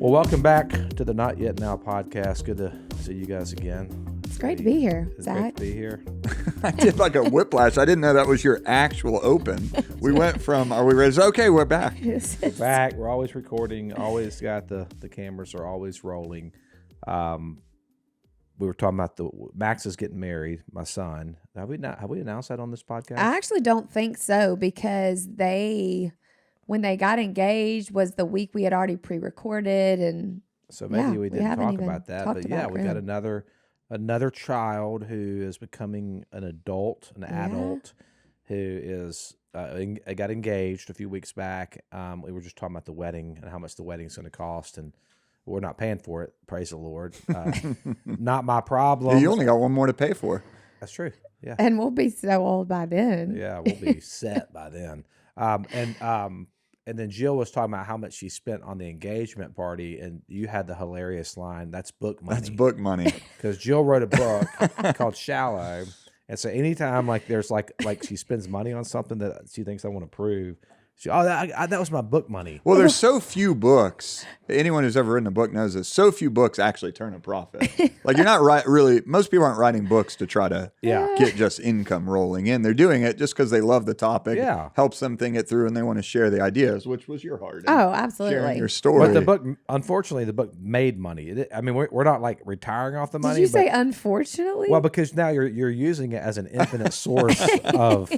Well, welcome back to the Not Yet Now podcast. Good to see you guys again. It's great to be here, It's Zach. great to be here. I did like a whiplash. I didn't know that was your actual open. We went from, are we ready? Okay, we're back. We're back. We're always recording. Always got the cameras are always rolling. We were talking about Max is getting married, my son. Have we announced that on this podcast? I actually don't think so because when they got engaged was the week we had already pre-recorded, and so maybe we didn't haven't talk even about that. talked But yeah, about we got Grim. another child who is becoming an adult, who is got engaged a few weeks back. We were just talking about the wedding and how much the wedding's going to cost, and we're not paying for it. Praise the Lord. Not my problem. You only got one more to pay for. That's true. Yeah. And we'll be so old by then. Yeah, we'll be set by then. And then Jill was talking about how much she spent on the engagement party, and you had the hilarious line, "That's book money." That's book money. Because Jill wrote a book called Shallow, and so anytime there's like she spends money on something that she thinks I want to prove, that was my book money. Well, there's so few books. Anyone who's ever written a book knows this. So few books actually turn a profit. Like you're not most people aren't writing books to try to get just income rolling in. They're doing it just because they love the topic. Yeah. Helps them think it through and they want to share the ideas, which was your heart. Oh, absolutely. Sharing your story. But the book, unfortunately, the book made money. We're not like retiring off the money. Did you say unfortunately? Well, because now you're using it as an infinite source of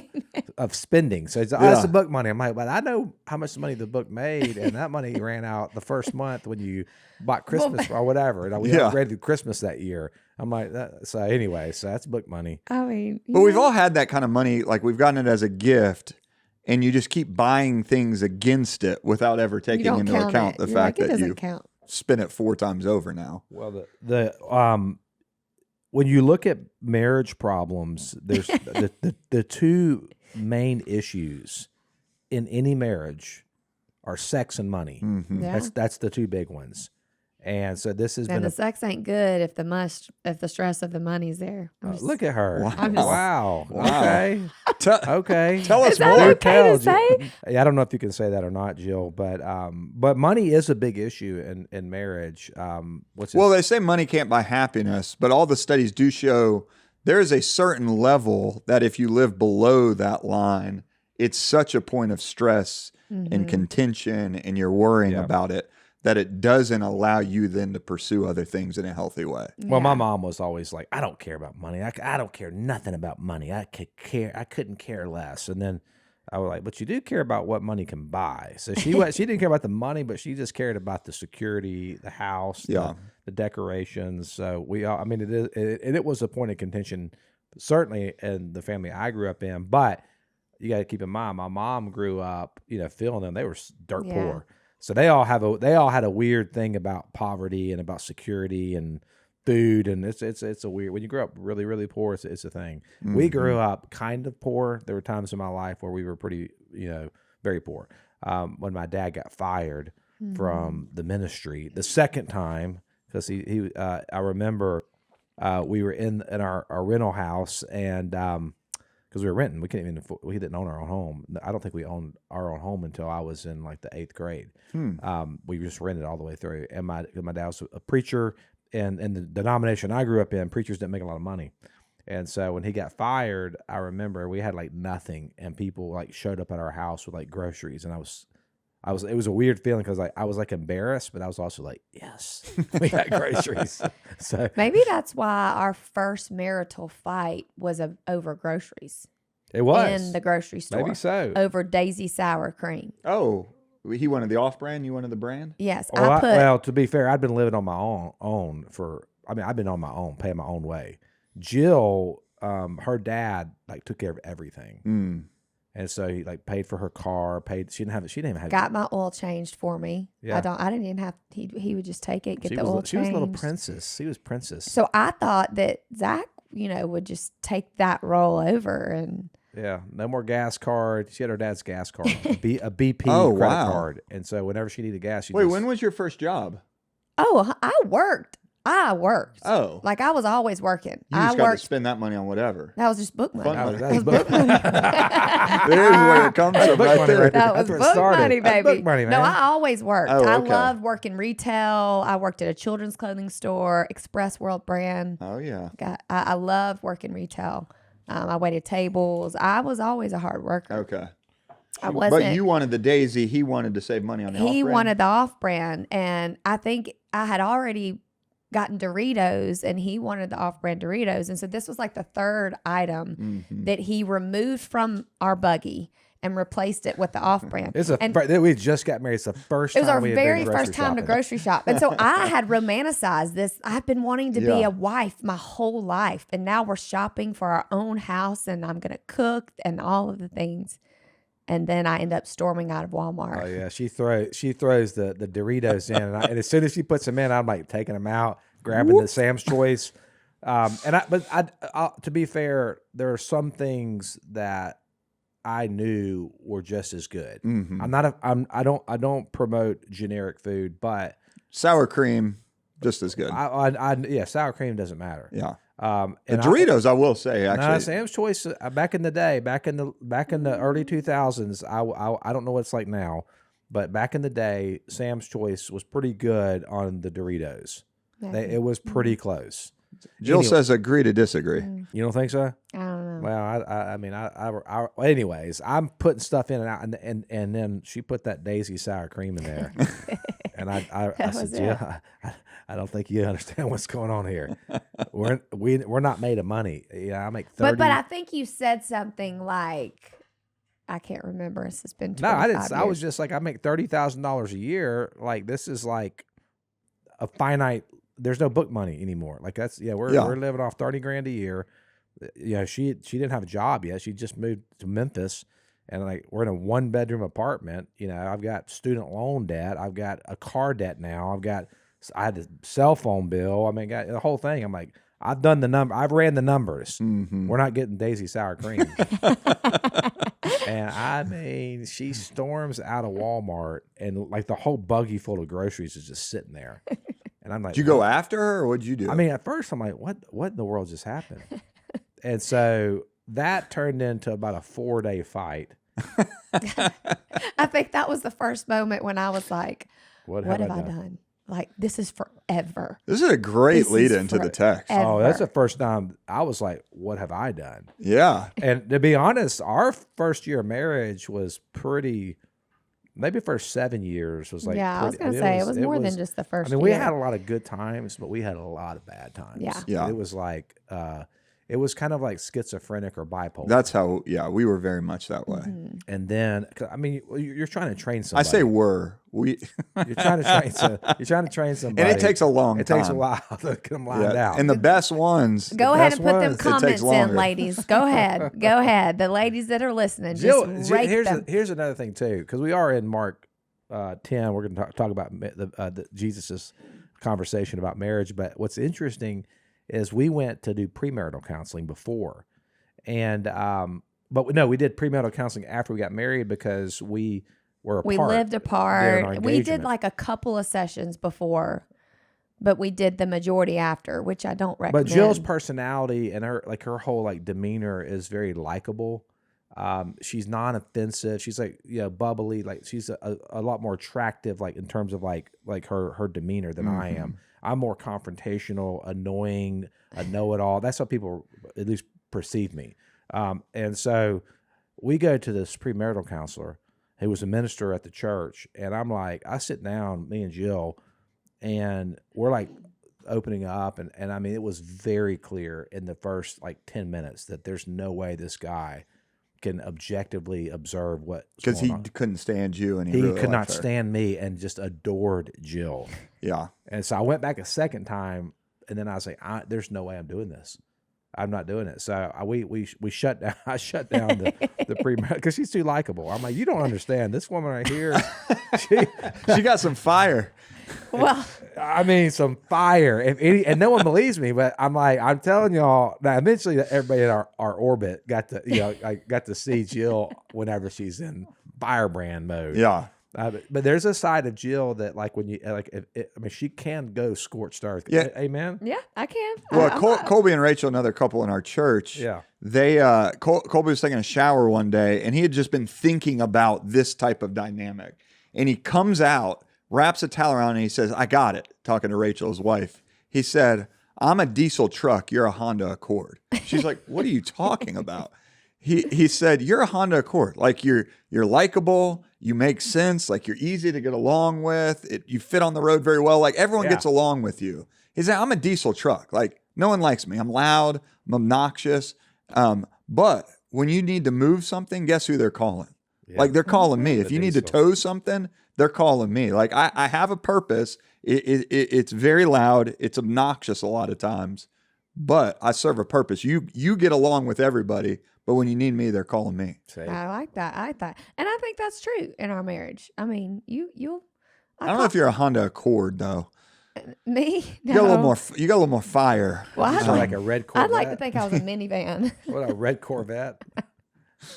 spending. So it's a book money. I'm like, but I know how much money the book made, and that money ran out the first month when you bought Christmas or whatever. We upgraded Christmas that year. I'm like, so that's book money. I mean, But we've all had that kind of money. Like we've gotten it as a gift, and you just keep buying things against it without ever taking into account the fact that you spent it 4 times over now. Well, when you look at marriage problems, there's the two main issues in any marriage are sex and money. Mm-hmm. Yeah. That's the two big ones. And so this has been the sex ain't good if the stress of the money's there. look at her. Wow. Wow. Okay. Okay. Tell us Is that more. okay to say? Yeah, I don't know if you can say that or not, Jill, but money is a big issue in marriage. Well, they say money can't buy happiness, but all the studies do show there is a certain level that if you live below that line, it's such a point of stress and contention, and you're worrying about it, that it doesn't allow you then to pursue other things in a healthy way. Well, my mom was always like, I don't care about money. I don't care nothing about money. I couldn't care less. And then I was like, but you do care about what money can buy. So she didn't care about the money, but she just cared about the security, the house, the decorations. So it was a point of contention, certainly in the family I grew up in. But you got to keep in mind, my mom grew up, feeling them. They were dirt poor. So they all had a weird thing about poverty and about security and food, and it's a weird. When you grow up really, really poor, it's a thing. Mm-hmm. We grew up kind of poor. There were times in my life where we were pretty, very poor. When my dad got fired from the ministry the second time, because I remember we were in our rental house, and because we were renting, we didn't own our own home. I don't think we owned our own home until I was in like the 8th grade. We just rented all the way through. And my dad was a preacher, and in the denomination I grew up in, preachers didn't make a lot of money. And so when he got fired, I remember we had like nothing, and people like showed up at our house with like groceries, and it was a weird feeling because I was like embarrassed, but I was also like, yes, we got groceries. So maybe that's why our first marital fight was over groceries. It was in the grocery store. Maybe so. Over Daisy sour cream. Oh, he wanted the off-brand. You wanted the brand. Yes, well, to be fair, I'd been living on my own I've been on my own, paying my own way. Jill, her dad like took care of everything. And so he like paid for her car, she didn't even have got my oil changed for me. Yeah. I didn't even have he would just take it, get the oil changed. She was a little princess. She was princess. So I thought that Zach, would just take that role over, and yeah, no more gas card. She had her dad's gas card, a BP credit card. And so whenever she needed gas, when was your first job? Oh, I worked I worked. Oh. Like I was always working. You I just got to worked. spend that money on whatever. That was just book money. Fun money. That was book money. There's where it comes from book right money there. right there. That was That's where it book started. money, That's baby. book money, No, man. I always worked. Oh, I okay. loved working retail. I worked at a children's clothing store, Express World brand. Oh, yeah. I love working retail. I waited tables. I was always a hard worker. Okay. I wasn't. But you wanted the Daisy. He wanted to save money on the He off-brand. wanted the off-brand, and I think I had already gotten Doritos, and he wanted the off-brand Doritos, and so this was like the third item that he removed from our buggy and replaced it with the off-brand. We just got married. It's the first. It was time our we had been very grocery first time to shopping. grocery shop, and so I had romanticized this. I've been wanting to be Yeah. a wife my whole life, and now we're shopping for our own house, and I'm gonna cook and all of the things. And then I end up storming out of Walmart. Oh yeah, she throws the Doritos in, and as soon as she puts them in, I'm like taking them out, grabbing the Sam's Choice. To be fair, there are some things that I knew were just as good. I don't promote generic food, but Sour cream, just as good. yeah, sour cream doesn't matter. Yeah. And The Doritos, I will say, No, actually. Sam's Choice back in the day, back in the early 2000s. I don't know what it's like now, but back in the day, Sam's Choice was pretty good on the Doritos. It was pretty close. Jill Anyway. says agree to disagree. You don't think so? I don't know. Well, anyways, I'm putting stuff in and out, and then she put that Daisy sour cream in there, and I said, Jill, I don't think you understand what's going on here. We're not made of money. Yeah, I make 30. But I think you said something like, I can't remember. It's been 25 No, I didn't. years. I was just like, I make $30,000 a year. Like this is like a finite. There's no book money anymore. Like we're living off 30 grand a year. She didn't have a job yet. She just moved to Memphis, and like we're in a 1-bedroom apartment. I've got student loan debt. I've got a car debt now. I had a cell phone bill. I mean, got the whole thing. I'm like, I've done the number. I've ran the numbers. We're not getting Daisy sour cream. And I mean, she storms out of Walmart, and like the whole buggy full of groceries is just sitting there. And I'm like, Did you go after her, or what'd you do? I mean, at first I'm like, what in the world just happened? And so that turned into about a 4-day fight. I think that was the first moment when I was like, What have have I done? Like, this is forever. This is a great This lead is into the text. forever. Oh, that's the first time I was like, what have I done? Yeah. And to be honest, our first year of marriage was pretty, maybe first 7 years was like, Yeah, I was going to say, it was more than just the first year. we had a lot of good times, but we had a lot of bad times. Yeah. It was like, it was kind of like schizophrenic or bipolar. That's how, we were very much that way. And then, I mean, you're trying to train somebody. I say were. We. You're trying to train somebody. And it takes a long time. It takes a while to get them lined out. And the best ones. Go ahead and put them it takes comments in, longer. ladies. Go ahead. Go ahead. The ladies that are listening, just rate them. Here's another thing too, because we are in Mark 10. We're going to talk about the Jesus's conversation about marriage. But what's interesting is we went to do premarital counseling before, and but no, we did premarital counseling after we got married because we were apart. We lived during apart. our We did engagement. like a couple of sessions before, but we did the majority after, which I don't recommend. But Jill's personality and her whole like demeanor is very likable. She's non-offensive. She's like bubbly. Like she's a lot more attractive, like in terms of like her demeanor than I am. I'm more confrontational, annoying, a know-it-all. That's how people at least perceive me. And so we go to this premarital counselor who was a minister at the church, and I'm like, I sit down, me and Jill, and we're like opening up, and I mean, it was very clear in the first like 10 minutes that there's no way this guy can objectively observe what Because he on. couldn't stand you, and He really could not liked her. stand me and just adored Jill. Yeah. And so I went back a second time, and then I was like, "There's no way I'm doing this. I'm not doing it." So we shut down. I shut down the pre-marriage because she's too likable. I'm like, you don't understand this woman right here. She got some fire. Well, I mean, some fire. And no one believes me, but I'm like, I'm telling y'all. Now, eventually, everybody in our orbit got to, I got to see Jill whenever she's in firebrand mode. Yeah. But there's a side of Jill that, like, when you I mean, she can go scorched earth. Yeah. Amen. Yeah, I can. Well, I'm not- Colby and Rachel, another couple in our church. Yeah. They Colby was taking a shower one day, and he had just been thinking about this type of dynamic. And he comes out, wraps a towel around, and he says, "I got it." Talking to Rachel's wife, he said, "I'm a diesel truck. You're a Honda Accord." She's like, "What are you talking about?" He said, "You're a Honda Accord. Like you're likable. You make sense. Like you're easy to get along with. You fit on the road very well. Like everyone gets along with you." He said, "I'm a diesel truck. Like no one likes me. I'm loud. I'm obnoxious. But when you need to move something, guess who they're calling? Yeah. Like they're calling me. If The you need to diesel. tow something, they're calling me. Like I have a purpose. It's very loud. It's obnoxious a lot of times, but I serve a purpose. You get along with everybody, but when you need me, they're calling me." Say, I like that. I like that, and I think that's true in our marriage. I mean, you'll. I don't know if you're a Honda Accord though. Me. You got a little more. You got a little more fire. Well, I'd so like, like a red Corvette. I'd like to think I was a minivan. What, a red Corvette?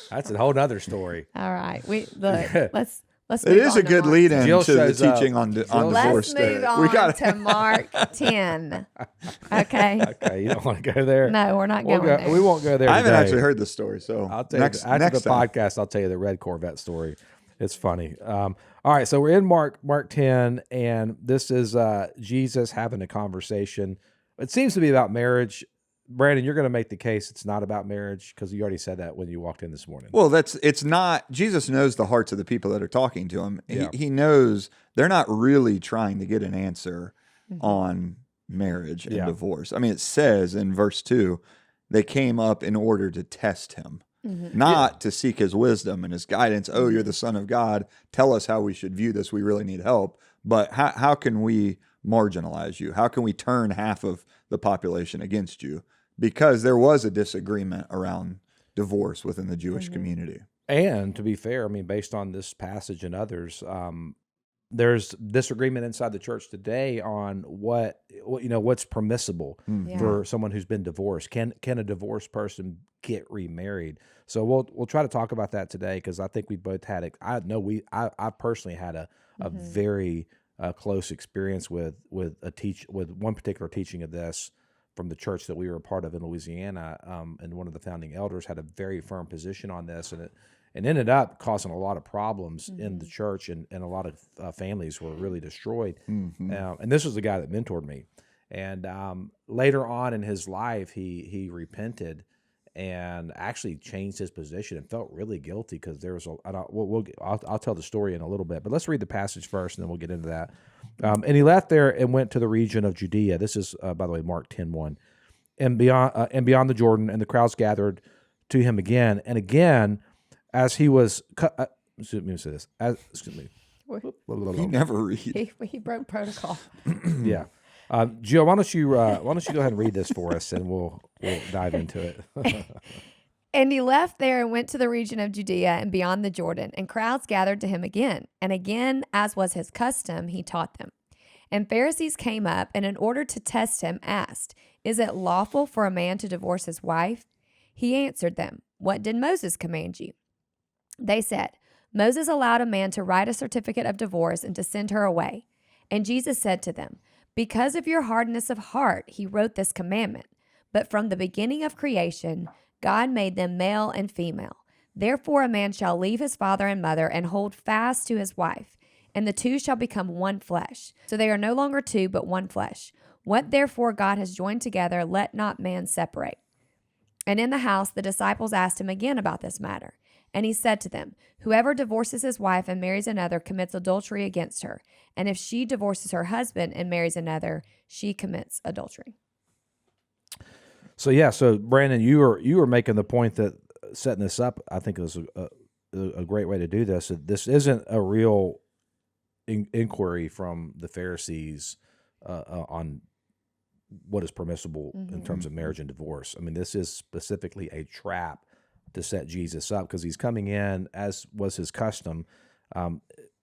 That's a whole nother story. All right, let's. It move is on a to good Mark. lead in Jill to the shows up. teaching on Jill- divorce. Let's move there. on We got to Mark 10. Okay. Okay, you don't want to go there. No, we're not We'll going go, there. we won't go there. I haven't today. actually heard the story, so I'll tell next you after next the time. podcast. I'll tell you the red Corvette story. It's funny. All right, so we're in Mark 10, and this is Jesus having a conversation. It seems to be about marriage. Brandon, you're going to make the case it's not about marriage because you already said that when you walked in this morning. Well, it's not. Jesus knows the hearts of the people that are talking to him. Yeah. He knows they're not really trying to get an answer on marriage and Yeah. divorce. I mean, it says in verse 2, they came up in order to test him, not to seek his wisdom and his guidance. Oh, you're the Son of God. Tell us how we should view this. We really need help. But how can we marginalize you? How can we turn half of the population against you? Because there was a disagreement around divorce within the Jewish community. And to be fair, I mean, based on this passage and others, there's disagreement inside the church today on what's permissible Yeah. for someone who's been divorced. Can a divorced person get remarried? So we'll try to talk about that today because I think we both had it. I personally had a very close experience with one particular teaching of this from the church that we were a part of in Louisiana, and one of the founding elders had a very firm position on this, and it ended up causing a lot of problems in the church, and a lot of families were really destroyed. And this was the guy that mentored me. And later on in his life, he repented and actually changed his position and felt really guilty because there was I'll tell the story in a little bit, but let's read the passage first, and then we'll get into that. And he left there and went to the region of Judea. This is, by the way, Mark 10:1, and beyond the Jordan, and the crowds gathered to him again and again as he was. Excuse me. Say this. Excuse me. You never read. He broke protocol. Yeah. Jill, why don't you go ahead and read this for us, and we'll dive into it. And he left there and went to the region of Judea and beyond the Jordan, and crowds gathered to him again. And again, as was his custom, he taught them. And Pharisees came up, and in order to test him, asked, "Is it lawful for a man to divorce his wife?" He answered them, "What did Moses command you?" They said, "Moses allowed a man to write a certificate of divorce and to send her away." And Jesus said to them, "Because of your hardness of heart, he wrote this commandment. But from the beginning of creation, God made them male and female. Therefore, a man shall leave his father and mother and hold fast to his wife, and the two shall become one flesh. So they are no longer two, but one flesh. What therefore God has joined together, let not man separate." And in the house, the disciples asked him again about this matter. And he said to them, "Whoever divorces his wife and marries another commits adultery against her. And if she divorces her husband and marries another, she commits adultery." So Brandon, you were making the point that setting this up, I think it was a great way to do this. This isn't a real inquiry from the Pharisees on what is permissible in terms of marriage and divorce. I mean, this is specifically a trap to set Jesus up because he's coming in, as was his custom.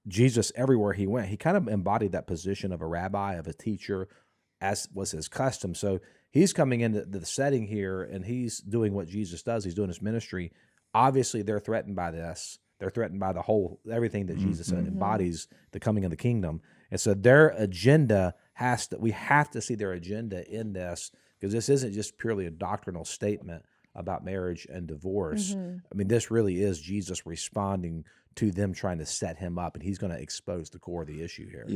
Jesus, everywhere he went, he kind of embodied that position of a rabbi, of a teacher, as was his custom. So he's coming into the setting here, and he's doing what Jesus does. He's doing his ministry. Obviously, they're threatened by this. They're threatened by everything that Jesus embodies, the coming of the kingdom. And so their agenda we have to see their agenda in this, because this isn't just purely a doctrinal statement about marriage and divorce. I mean, this really is Jesus responding to them trying to set him up, and he's going to expose the core of the issue here.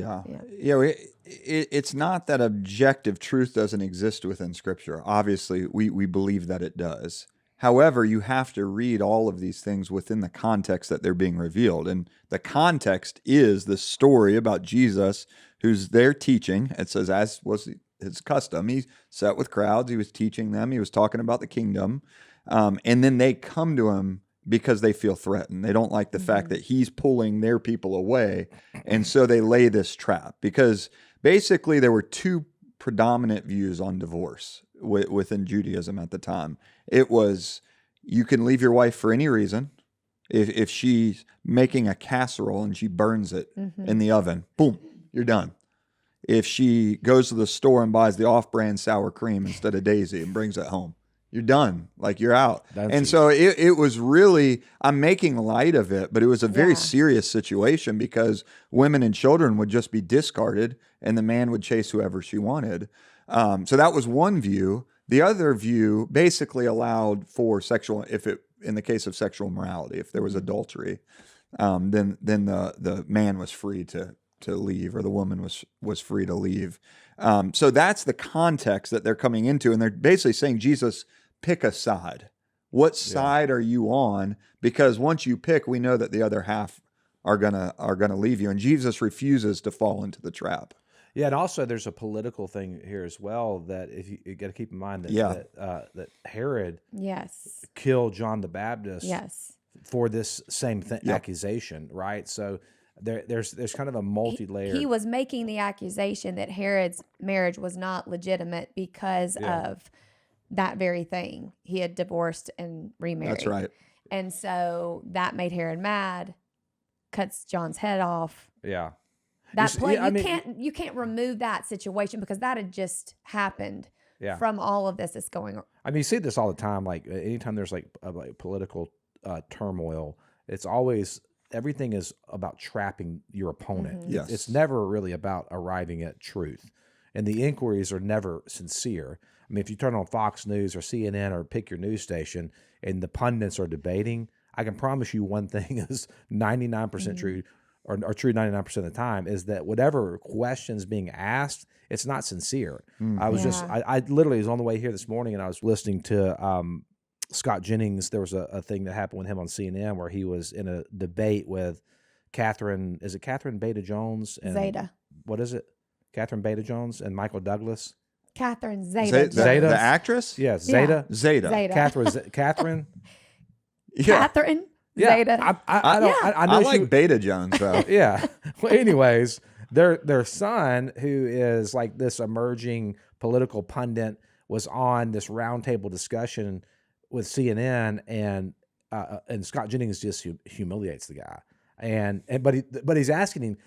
It's not that objective truth doesn't exist within Scripture. Obviously, we believe that it does. However, you have to read all of these things within the context that they're being revealed. And the context is the story about Jesus, who's there teaching. It says, as was his custom, he sat with crowds, he was teaching them, he was talking about the kingdom. And then they come to him because they feel threatened. They don't like the fact that he's pulling their people away. And so they lay this trap, because basically there were two predominant views on divorce within Judaism at the time. It was, you can leave your wife for any reason. If she's making a casserole and she burns it in the oven, boom, you're done. If she goes to the store and buys the off-brand sour cream instead of Daisy and brings it home, you're done. Like, you're out. So it was really, I'm making light of it, but it was a very serious situation, because women and children would just be discarded and the man would chase whoever she wanted. So that was one view. The other view basically allowed for in the case of sexual immorality, if there was adultery, then the man was free to leave, or the woman was free to leave. So that's the context that they're coming into, and they're basically saying, Jesus, pick a side. What side are you on? Because once you pick, we know that the other half are gonna leave you, and Jesus refuses to fall into the trap. Yeah, and also there's a political thing here as well, that if you got to keep in mind that Herod killed John the Baptist for this same accusation, right? So there's kind of a multi-layer. He was making the accusation that Herod's marriage was not legitimate because of that very thing. He had divorced and remarried. That's right. And so that made Herod mad, cuts John's head off. Yeah. You can't remove that situation, because that had just happened from all of this that's going on. I mean, you see this all the time. Like, anytime there's like political turmoil, it's always, everything is about trapping your opponent. Yes. It's never really about arriving at truth, and the inquiries are never sincere. I mean, if you turn on Fox News or CNN or pick your news station and the pundits are debating, I can promise you one thing is 99% true, or true 99% of the time, is that whatever questions being asked, it's not sincere. I was I literally was on the way here this morning, and I was listening to Scott Jennings. There was a thing that happened with him on CNN where he was in a debate with Catherine Beta-Jones and Zeta. What is it? Catherine Beta-Jones and Michael Douglas. Catherine Zeta. Zeta, the actress? Yeah, Zeta. Zeta. Catherine. Yeah. Catherine Yeah, Zeta. I know I like Beta-Jones, though. Yeah. Well, anyways, their son, who is like this emerging political pundit, was on this roundtable discussion with CNN, and Scott Jennings just humiliates the guy. But he's asking him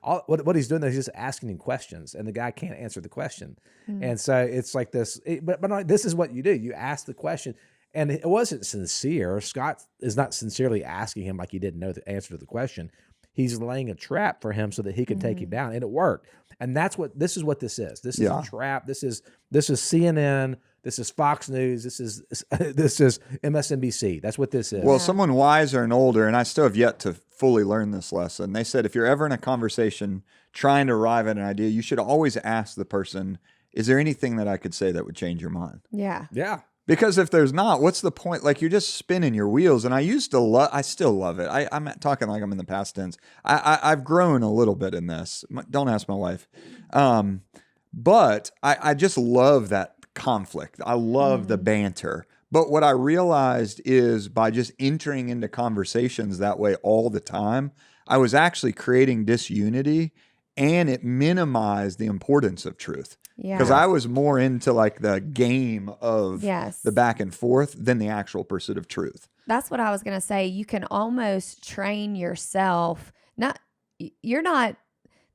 what he's doing is he's just asking him questions, and the guy can't answer the question. And so it's like this. But this is what you do: you ask the question, and it wasn't sincere. Scott is not sincerely asking him like he didn't know the answer to the question. He's laying a trap for him so that he can take him down, and it worked. And this is what this is. This is a trap. This is CNN. This is Fox News. This is MSNBC. That's what this is. Well, someone wiser and older, and I still have yet to fully learn this lesson. They said if you're ever in a conversation trying to arrive at an idea, you should always ask the person, "Is there anything that I could say that would change your mind?" Yeah. Yeah. Because if there's not, what's the point? Like, you're just spinning your wheels. And I still love it. I'm talking like I'm in the past tense. I've grown a little bit in this. Don't ask my wife. But I just love that conflict. I love the banter. But what I realized is by just entering into conversations that way all the time, I was actually creating disunity, and it minimized the importance of truth. Yeah. Because I was more into like the game of Yes. the back and forth than the actual pursuit of truth. That's what I was going to say. You can almost train yourself. You're not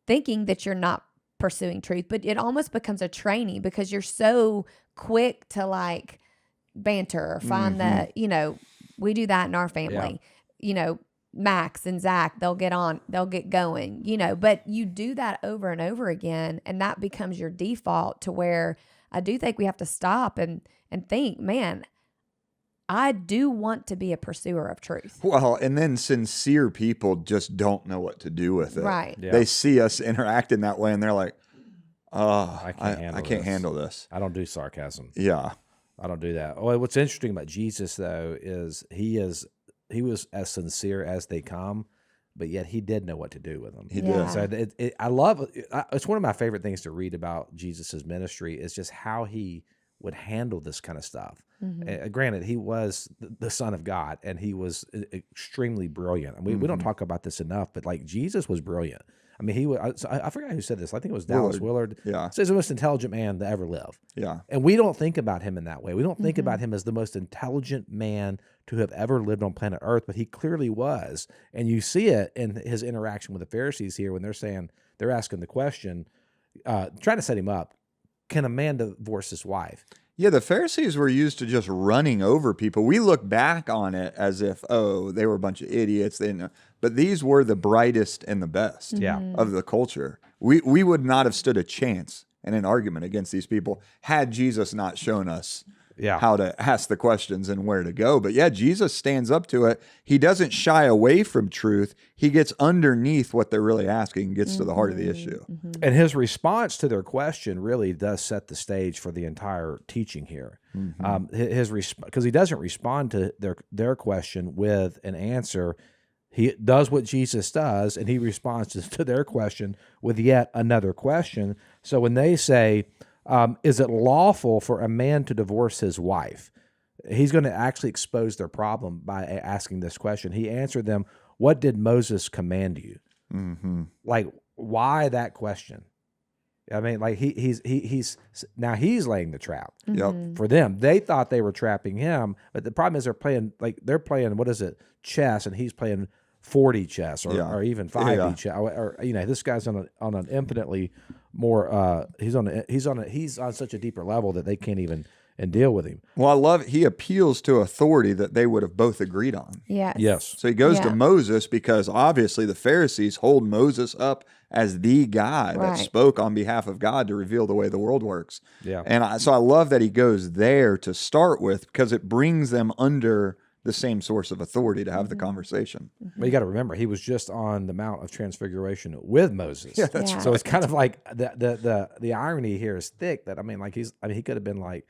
thinking that you're not pursuing truth, but it almost becomes a training because you're so quick to like banter or find the, we do that in our family. Max and Zach, they'll get going, you know, but you do that over and over again. And that becomes your default, to where I do think we have to stop and think, man, I do want to be a pursuer of truth. Well, and then sincere people just don't know what to do with it. Right. Yeah. They see us interacting that way and they're like, oh, I can't handle this. I don't do sarcasm. Yeah. I don't do that. Well, what's interesting about Jesus, though, is he was as sincere as they come, but yet he did know what to do with them. He Yeah. did. So I love it's one of my favorite things to read about Jesus's ministry is just how he would handle this kind of stuff. Granted, he was the Son of God, and he was extremely brilliant. And we don't talk about this enough, but like Jesus was brilliant. I mean, he was. I forgot who said this. I think it was Dallas Willard. Yeah. Says the most intelligent man to ever live. Yeah. And we don't think about him in that way. We don't think about him as the most intelligent man to have ever lived on planet Earth, but he clearly was. And you see it in his interaction with the Pharisees here when they're asking the question, trying to set him up, can a man divorce his wife? Yeah, the Pharisees were used to just running over people. We look back on it as if, oh, they were a bunch of idiots. They didn't know. But these were the brightest and the best of the culture. We would not have stood a chance in an argument against these people had Jesus not shown us how to ask the questions and where to go. But yeah, Jesus stands up to it. He doesn't shy away from truth. He gets underneath what they're really asking and gets to the heart of the issue. And his response to their question really does set the stage for the entire teaching here. Because he doesn't respond to their question with an answer. He does what Jesus does, and he responds to their question with yet another question. So when they say, is it lawful for a man to divorce his wife? He's going to actually expose their problem by asking this question. He answered them, what did Moses command you? Like, why that question? I mean, like he's laying the trap for them. They thought they were trapping him, but the problem is they're playing what is it, chess, and he's playing 4D chess or even 5D chess. Or this guy's on an infinitely more. He's on such a deeper level that they can't even deal with him. Well, I love it. He appeals to authority that they would have both agreed on. Yes. So he goes to Moses because obviously the Pharisees hold Moses up as the guy that spoke on behalf of God to reveal the way the world works. Yeah. And so I love that he goes there to start with because it brings them under the same source of authority to have the conversation. But you got to remember, he was just on the Mount of Transfiguration with Moses. Yeah, that's So it's kind of like the irony here is thick. That he could have been like,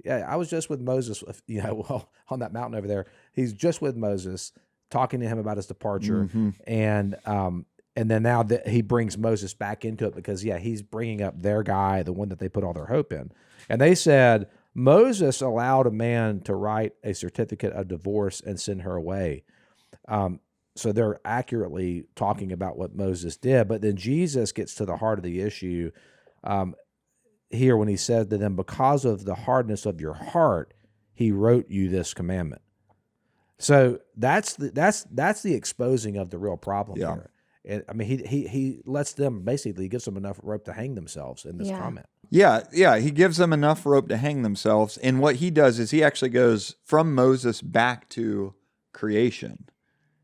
yeah, I was just with Moses. On that mountain over there, he's just with Moses, talking to him about his departure, and then now that he brings Moses back into it because he's bringing up their guy, the one that they put all their hope in, and they said, Moses allowed a man to write a certificate of divorce and send her away. So they're accurately talking about what Moses did. But then Jesus gets to the heart of the issue here when he said to them, because of the hardness of your heart, he wrote you this commandment. So that's the exposing of the real problem here. And I mean, he lets them basically gives them enough rope to hang themselves in this comment. Yeah, he gives them enough rope to hang themselves. And what he does is he actually goes from Moses back to creation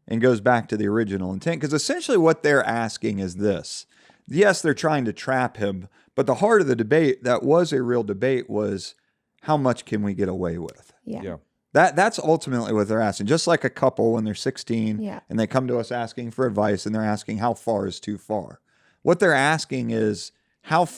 and goes back to the original intent. Because essentially what they're asking is this. Yes, they're trying to trap him, but the heart of the debate that was a real debate was how much can we get away with? Yeah. That's ultimately what they're asking. Just like a couple when they're 16 and they come to us asking for advice and they're asking how far is too far. What they're asking is how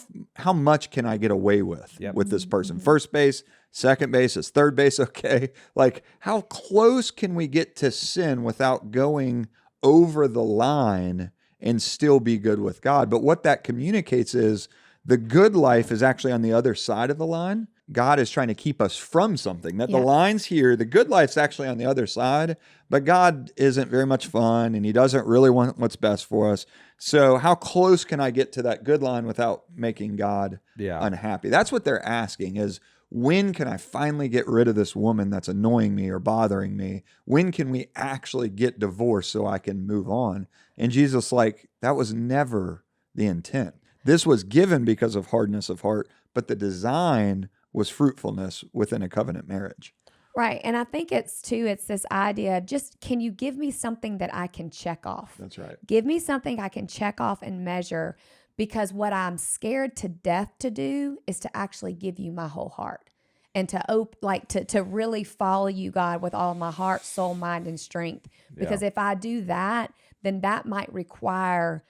much can I get away with this person? First base, second base, is third base okay? Like how close can we get to sin without going over the line and still be good with God? But what that communicates is the good life is actually on the other side of the line. God is trying to keep us from something. That the line's here, the good life's actually on the other side, but God isn't very much fun and he doesn't really want what's best for us. So how close can I get to that good line without making God unhappy? That's what they're asking is, when can I finally get rid of this woman that's annoying me or bothering me? When can we actually get divorced so I can move on? And Jesus, that was never the intent. This was given because of hardness of heart, but the design was fruitfulness within a covenant marriage. Right. And I think it's this idea of just, can you give me something that I can check off? That's right. Give me something I can check off and measure, because what I'm scared to death to do is to actually give you my whole heart and to really follow you, God, with all my heart, soul, mind, and strength. Because if I do that, then that might require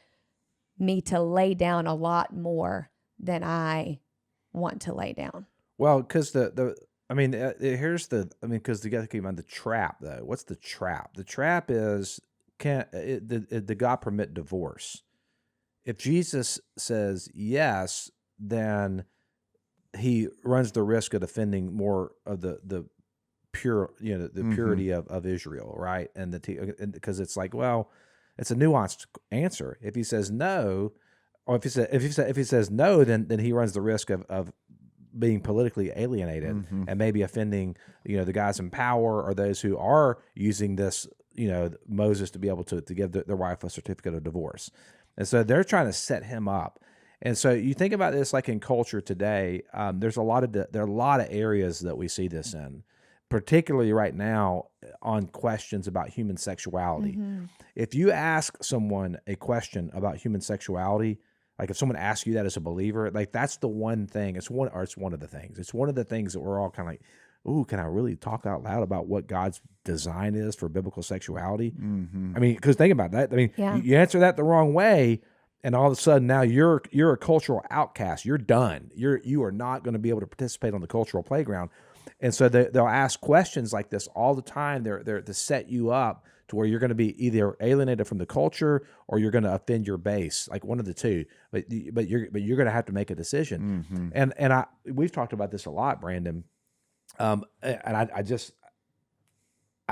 me to lay down a lot more than I want to lay down. Well, because because you got to keep in mind the trap, though. What's the trap? The trap is, did God permit divorce? If Jesus says yes, then he runs the risk of offending more of the pure, the purity of Israel, right? And because it's like, well, it's a nuanced answer. If he says no, or if he says no, then he runs the risk of being politically alienated and maybe offending, the guys in power or those who are using this, Moses to be able to give their wife a certificate of divorce. And so they're trying to set him up. And so you think about this like in culture today, there are a lot of areas that we see this in, particularly right now on questions about human sexuality. If you ask someone a question about human sexuality, like if someone asks you that as a believer, like that's the one thing. It's one of the things. It's one of the things that we're all kind of like, ooh, can I really talk out loud about what God's design is for biblical sexuality? I mean, because think about that. I mean, you answer that the wrong way, and all of a sudden now you're a cultural outcast. You're done. You are not going to be able to participate on the cultural playground. And so they'll ask questions like this all the time. They're to set you up to where you're going to be either alienated from the culture or you're going to offend your base, like one of the two. But you're going to have to make a decision. And we've talked about this a lot, Brandon. And I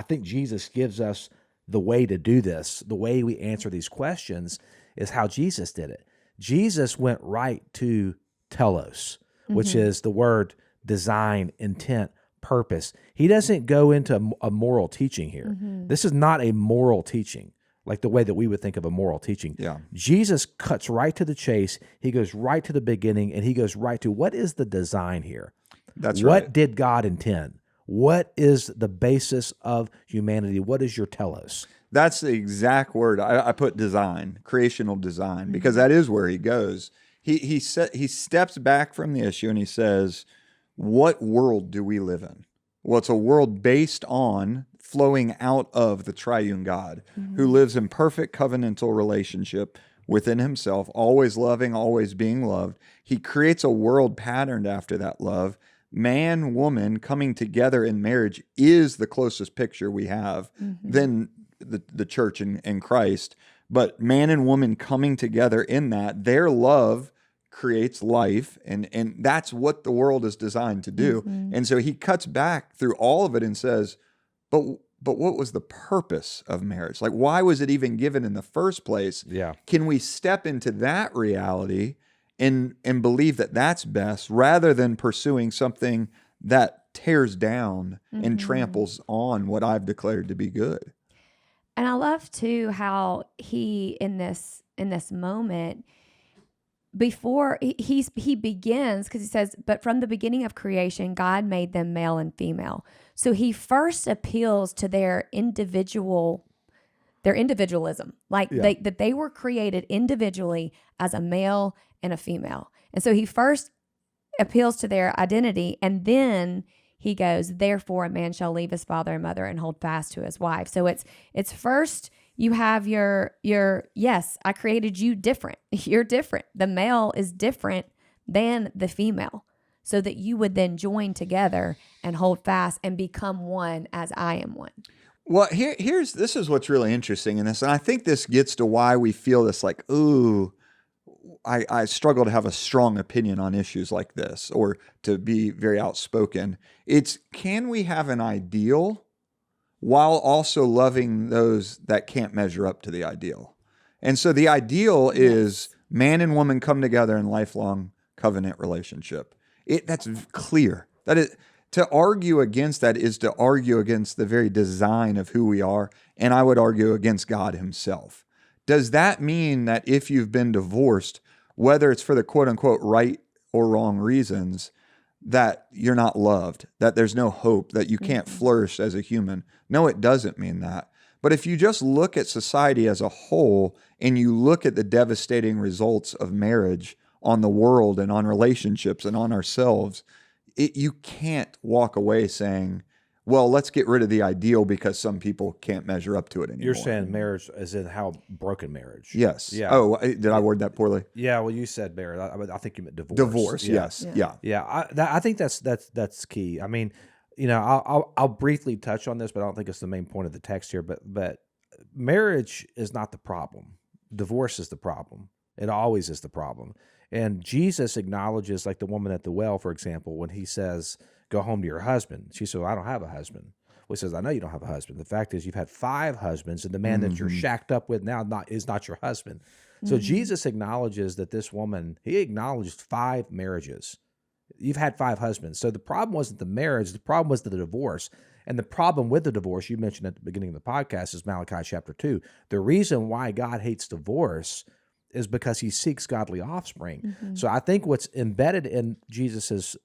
think Jesus gives us the way to do this. The way we answer these questions is how Jesus did it. Jesus went right to telos, which is the word design, intent, purpose. He doesn't go into a moral teaching here. This is not a moral teaching like the way that we would think of a moral teaching. Yeah. Jesus cuts right to the chase. He goes right to the beginning, and he goes right to what is the design here? That's right. What did God intend? What is the basis of humanity? What is your telos? That's the exact word. I put design, creational design, because that is where he goes. He steps back from the issue and he says, what world do we live in? Well, it's a world based on flowing out of the triune God who lives in perfect covenantal relationship within himself, always loving, always being loved. He creates a world patterned after that love. Man, woman coming together in marriage is the closest picture we have than the church and Christ. But man and woman coming together in that, their love creates life, and that's what the world is designed to do. And so he cuts back through all of it and says, but what was the purpose of marriage? Like, why was it even given in the first place? Yeah. Can we step into that reality and believe that that's best rather than pursuing something that tears down and tramples on what I've declared to be good? And I love too how he in this moment, before he begins, because he says, but from the beginning of creation, God made them male and female. So he first appeals to their individualism, that they were created individually as a male and a female. And so he first appeals to their identity, and then he goes, therefore a man shall leave his father and mother and hold fast to his wife. So it's first you have your yes, I created you different. You're different. The male is different than the female, so that you would then join together and hold fast and become one as I am one. Well, this is what's really interesting in this, and I think this gets to why we feel this like, ooh, I struggle to have a strong opinion on issues like this or to be very outspoken. It's, can we have an ideal while also loving those that can't measure up to the ideal? And so the ideal is man and woman come together in lifelong covenant relationship. That's clear. That is, to argue against that is to argue against the very design of who we are, and I would argue against God himself. Does that mean that if you've been divorced, whether it's for the quote-unquote right or wrong reasons, that you're not loved, that there's no hope, that you can't flourish as a human. No, it doesn't mean that. But if you just look at society as a whole and you look at the devastating results of marriage on the world and on relationships and on ourselves, you can't walk away saying, well, let's get rid of the ideal because some people can't measure up to it anymore. You're saying marriage as in how broken marriage. Yes. Yeah. Oh, did I word that poorly? Yeah. Well, you said marriage. I think you meant divorce. Divorce. Yes. Yeah. Yeah. I think that's key. I mean, I'll briefly touch on this, but I don't think it's the main point of the text here. But marriage is not the problem. Divorce is the problem. It always is the problem. And Jesus acknowledges, like the woman at the well, for example, when he says, go home to your husband. She said, well, I don't have a husband. Well, he says, I know you don't have a husband. The fact is you've had 5 husbands, and the man that you're shacked up with now is not your husband. So Jesus acknowledges that this woman, he acknowledged 5 marriages. You've had 5 husbands. So the problem wasn't the marriage. The problem was the divorce. And the problem with the divorce, you mentioned at the beginning of the podcast, is Malachi chapter 2. The reason why God hates divorce is because he seeks godly offspring. So I think what's embedded in Jesus's,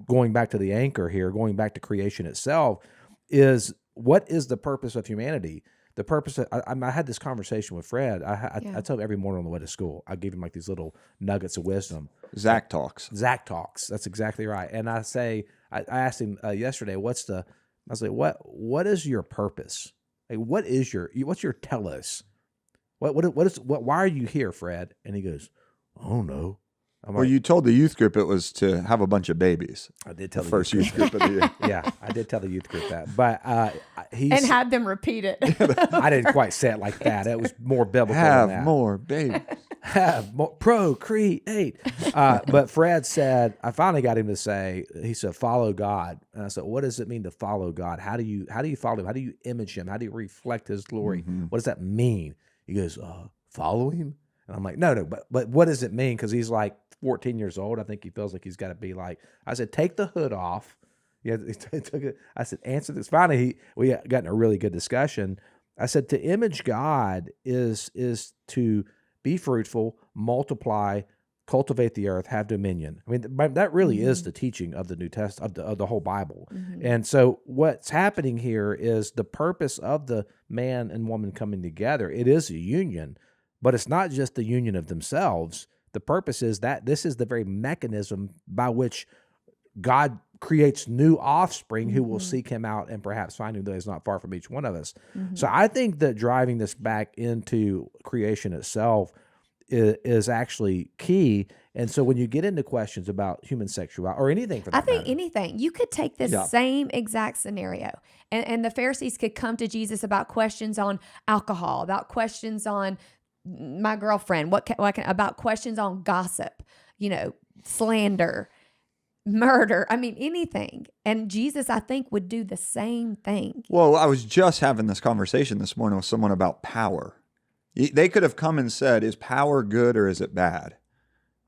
going back to the anchor here, going back to creation itself, is what is the purpose of humanity? The purpose of, I had this conversation with Fred. I tell him every morning on the way to school, I give him like these little nuggets of wisdom. Zach talks. That's exactly right. And I asked him yesterday, what is your purpose? Like, what's your telos? Why are you here, Fred? And he goes, oh no. Well, you told the youth group it was to have a bunch of babies. I did tell the first youth group of the year. Yeah, I did tell the youth group that. But and had them repeat it. I didn't quite say it like that. It was more biblical have than that. More babies. Have more, procreate. But Fred said, I finally got him to say, he said, follow God. And I said, what does it mean to follow God? How do you follow him? How do you image him? How do you reflect his glory? What does that mean? He goes, follow him? And I'm like, no, but what does it mean? Because he's like 14 years old. I think he feels like he's got to be like, I said, take the hood off. Yeah, he took it. I said, answer this. Finally, we got in a really good discussion. I said, to image God is to be fruitful, multiply, cultivate the earth, have dominion. I mean, that really is the teaching of the New Testament, of the whole Bible. And so what's happening here is the purpose of the man and woman coming together. It is a union, but it's not just the union of themselves. The purpose is that this is the very mechanism by which God creates new offspring who will seek him out and perhaps find him, though he's not far from each one of us. So I think that driving this back into creation itself is actually key. And so when you get into questions about human sexuality or anything for that matter, anything, you could take this same exact scenario and the Pharisees could come to Jesus about questions on alcohol, about questions on my girlfriend, about questions on gossip, slander, murder. I mean, anything. And Jesus, I think, would do the same thing. Well, I was just having this conversation this morning with someone about power. They could have come and said, is power good or is it bad?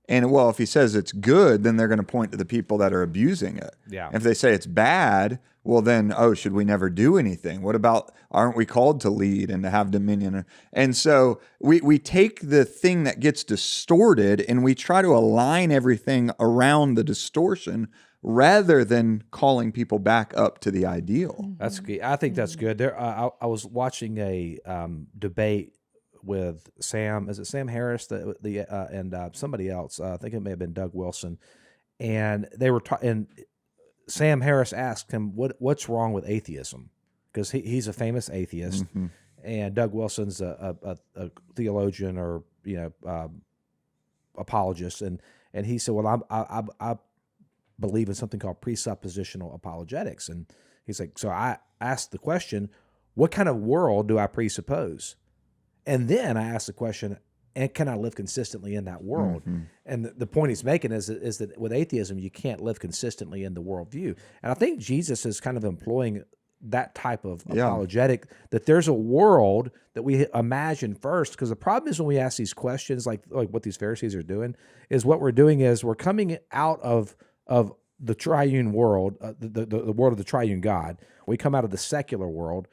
And well, if he says it's good, then they're going to point to the people that are abusing it. Yeah. If they say it's bad, well then, should we never do anything? What about, aren't we called to lead and to have dominion? And so we take the thing that gets distorted and we try to align everything around the distortion rather than calling people back up to the ideal. That's good. I think that's good. I was watching a debate with Sam. Is it Sam Harris and somebody else? I think it may have been Doug Wilson. And they were and Sam Harris asked him what's wrong with atheism, because he's a famous atheist, and Doug Wilson's a theologian or apologist, and he said, well, I believe in something called presuppositional apologetics, and he's like, so I asked the question, what kind of world do I presuppose? And then I asked the question, and can I live consistently in that world? And the point he's making is that with atheism, you can't live consistently in the worldview. And I think Jesus is kind of employing that type of apologetic, that there's a world that we imagine first. Because the problem is when we ask these questions, like what these Pharisees are doing, is what we're doing is we're coming out of the triune world, the world of the triune God. We come out of the secular world,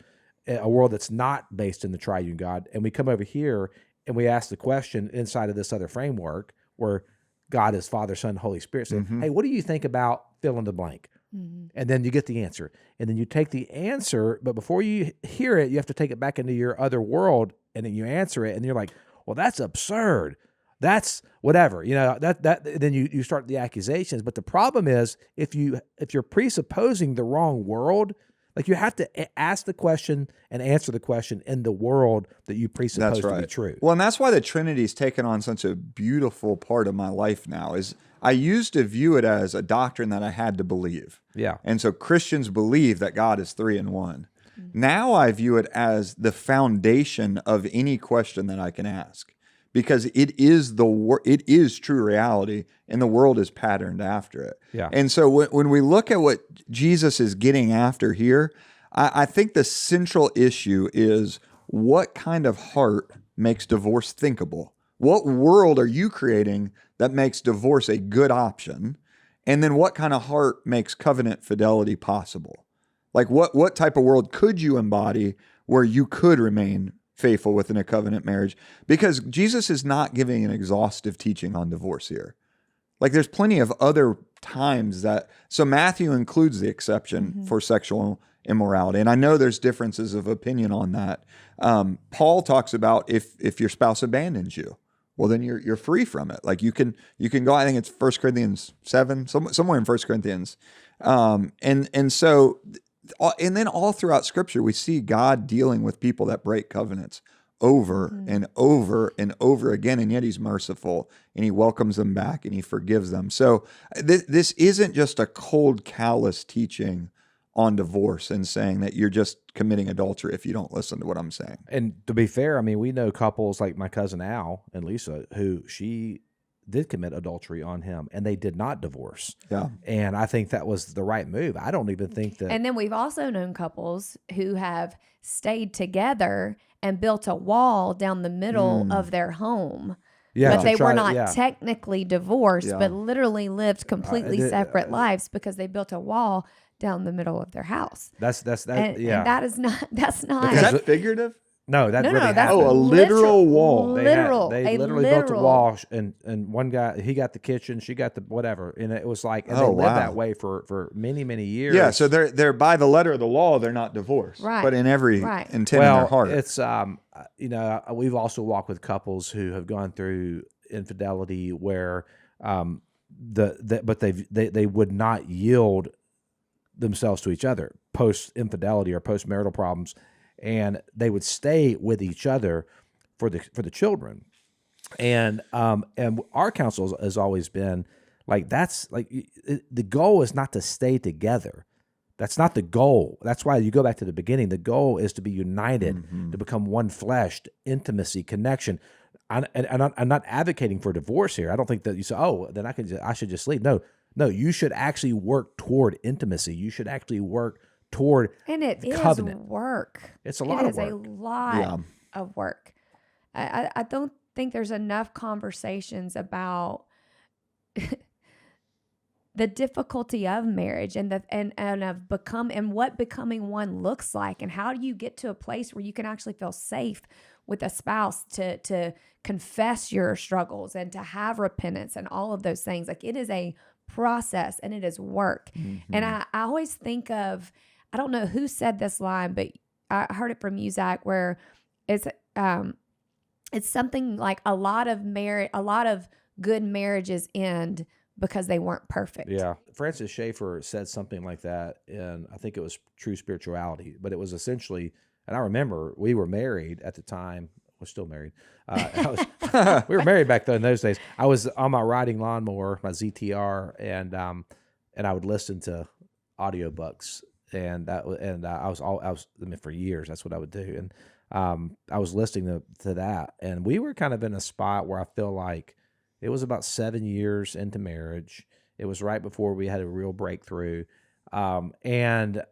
a world that's not based in the triune God, and we come over here and we ask the question inside of this other framework where God is Father, Son, Holy Spirit. Say, hey, what do you think about fill in the blank? And then you get the answer. And then you take the answer, but before you hear it, you have to take it back into your other world, and then you answer it, and you're like, well, that's absurd. That's whatever. Then you start the accusations. But the problem is if you're presupposing the wrong world, like you have to ask the question and answer the question in the world that you presuppose to be true. Well, and that's why the Trinity's taken on such a beautiful part of my life now. Is I used to view it as a doctrine that I had to believe. Yeah. And so Christians believe that God is 3 in 1. Now I view it as the foundation of any question that I can ask, because it is true reality, and the world is patterned after it. Yeah. And so when we look at what Jesus is getting after here, I think the central issue is what kind of heart makes divorce thinkable? What world are you creating that makes divorce a good option? And then what kind of heart makes covenant fidelity possible? Like what type of world could you embody where you could remain faithful within a covenant marriage? Because Jesus is not giving an exhaustive teaching on divorce here. Like there's plenty of other times so Matthew includes the exception for sexual immorality. And I know there's differences of opinion on that. Paul talks about if your spouse abandons you, well, then you're free from it. Like you can go, I think it's 1 Corinthians 7, somewhere in 1 Corinthians. And then all throughout Scripture, we see God dealing with people that break covenants over and over and over again, and yet He's merciful, and He welcomes them back, and He forgives them. So this isn't just a cold, callous teaching on divorce and saying that you're just committing adultery if you don't listen to what I'm saying. And to be fair, I mean, we know couples like my cousin Al and Lisa who she did commit adultery on him, and they did not divorce. Yeah. And I think that was the right move. I don't even think that. And then we've also known couples who have stayed together and built a wall down the middle of their home. Yeah, but they were not technically divorced, but literally lived completely separate lives because they built a wall down the middle of their house. That's and that is not. That's not. Is that figurative? No, that really that's happened. a literal wall. They literally built a wall, and one guy, he got the kitchen, she got the whatever, and it was like, and they lived that way for many, many years. Yeah, so they're by the letter of the law, they're not divorced, right? But in every intent in their heart, it's we've also walked with couples who have gone through infidelity where but they would not yield themselves to each other post infidelity or post marital problems. And they would stay with each other for the children, and our counsel has always been like the goal is not to stay together. That's not the goal. That's why you go back to the beginning. The goal is to be united, to become one flesh, intimacy, connection. I'm not advocating for divorce here. I don't think that you say, oh, then I should just leave. No, you should actually work toward intimacy. You should actually work toward covenant. Work. It's a lot of work. It is a lot of work. I don't think there's enough conversations about the difficulty of marriage and of what becoming one looks like, and how do you get to a place where you can actually feel safe with a spouse to confess your struggles and to have repentance and all of those things. Like, it is a process and it is work. And I always think of, I don't know who said this line, but I heard it from you, Zach, where it's something like a lot of good marriages end because they weren't perfect. Yeah. Francis Schaeffer said something like that, and I think it was True Spirituality, but it was essentially, and I remember we were married at the time. We're still married. We were married back then in those days. I was on my riding lawnmower, my ZTR, and I would listen to audiobooks. And I mean, for years, that's what I would do. And I was listening to that, and we were kind of in a spot where I feel like it was about 7 years into marriage. It was right before we had a real breakthrough. And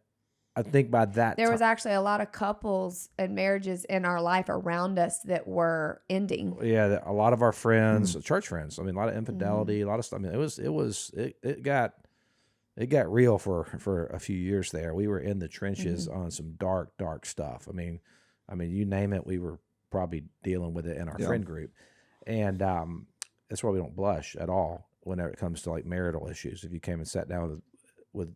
I think by that there was actually a lot of couples and marriages in our life around us that were ending. Yeah, a lot of our friends, church friends. I mean, a lot of infidelity, a lot of stuff. I mean, it got real for a few years there. We were in the trenches on some dark stuff. I mean, you name it, we were probably dealing with it in our friend group, and that's why we don't blush at all. whenever it comes to like marital issues. If you came and sat down with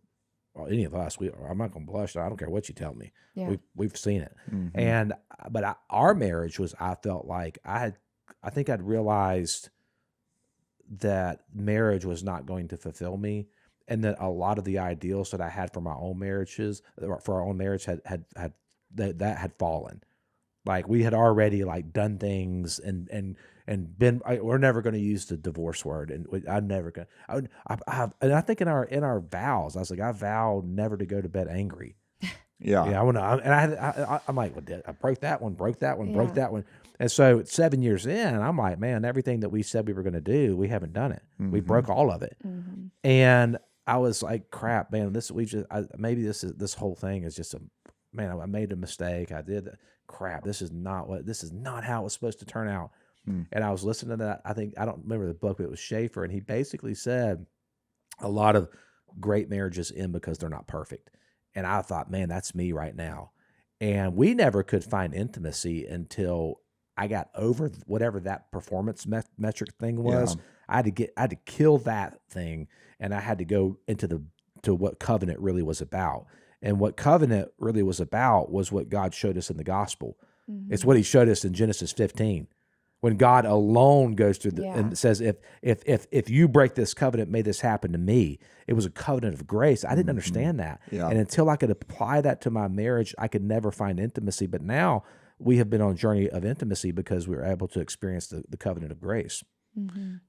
any of us, I'm not going to blush. I don't care what you tell me. Yeah. We've seen it. But our marriage was, I felt like I think I'd realized that marriage was not going to fulfill me, and that a lot of the ideals that I had for my own marriages, for our own marriage, had fallen. Like we had already like done things and been. We're never going to use the divorce word, and I'm never going. And I think in our vows, I was like, I vowed never to go to bed angry. Yeah. Yeah, I want to. And I'm like, well, I broke that one, broke that one, broke Yeah. that one. And so 7 years in, I'm like, man, everything that we said we were going to do, we haven't done it. We broke all of it. And I was like, crap, man, maybe this whole thing is just I made a mistake. I did crap. This is not how it was supposed to turn out. And I was listening to that. I don't remember the book, but it was Schaefer. And he basically said a lot of great marriages end because they're not perfect. And I thought, man, that's me right now. And we never could find intimacy until I got over whatever that performance metric thing was. I had to kill that thing, and I had to go to what covenant really was about. And what covenant really was about was what God showed us in the gospel. It's what he showed us in Genesis 15. When God alone goes through and says, if you break this covenant, may this happen to me. It was a covenant of grace. I didn't understand that. Yeah. And until I could apply that to my marriage, I could never find intimacy. But now we have been on a journey of intimacy because we were able to experience the covenant of grace.